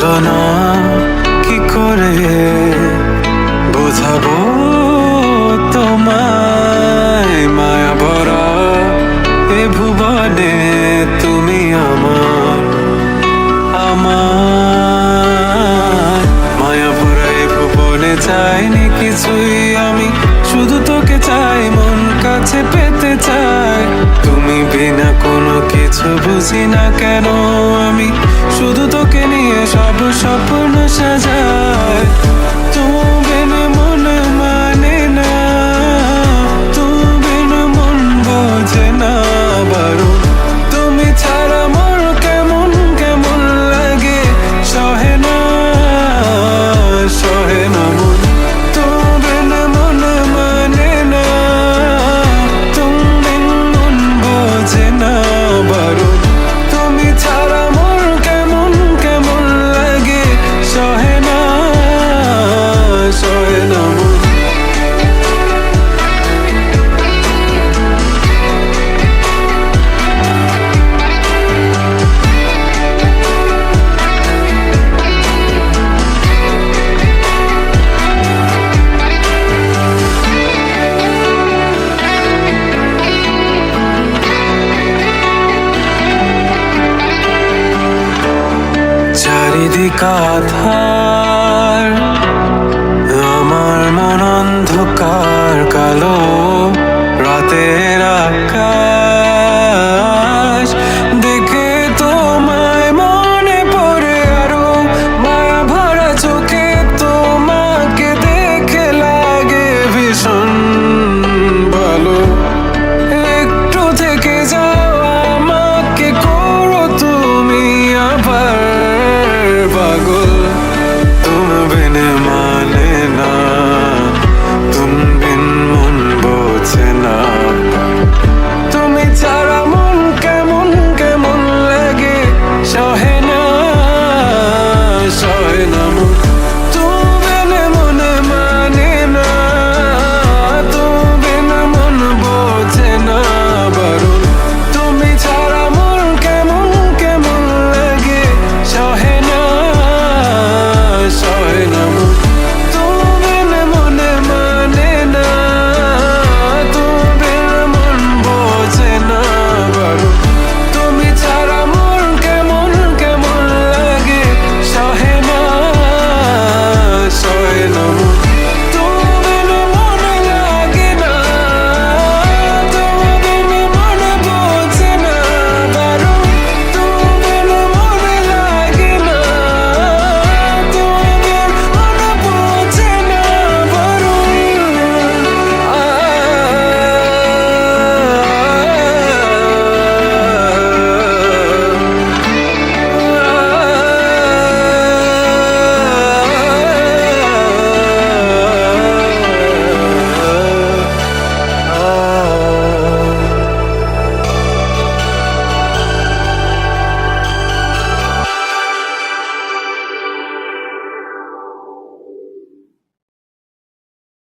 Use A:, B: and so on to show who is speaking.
A: বলো না কি করে বোঝাবো তোমায়, মায়া ভরা এ ভুবনে তুমি আমার আমার মায়া ভরা এ ভুবনে চাইনি কিছুই আমি, শুধু তোকে চাই, মন কাছে পেতে চাই। তুমি বিনা কোনো কিছু বুঝি না কেন আমি, শুধু তোকে নিয়ে সব স্বপ্ন সাজাই। তুমি বিনা মন মানে না, তুমি বিনা মন বোঝে না বারণ। তুমি ছাড়া মোর কেমন কেমন লাগে, সহে না সহে না মন। তুমি বিনা মন মানে না, তুমি বিনা মন বোঝে না বারণ। তুমি ছাড়া মোর কেমন কেমন লাগে, সহে না সহে না মন। চারিদিক আধার, আমার মন অন্ধকার কালো, রাতের আকাশ দেখে তোমায় মনে পড়ে আরো, মায়া ভরা চোখে তোমাকে দেখে লাগে ভীষণ ভালো। একটু থেকে যাও, আমাকে করো তুমি আবার পাগল। তুমি বিন মানে না, তুমি বিন মন বোঝে না। তুমি ছাড়া মন কেমন কেমন লাগে, সহে না সহে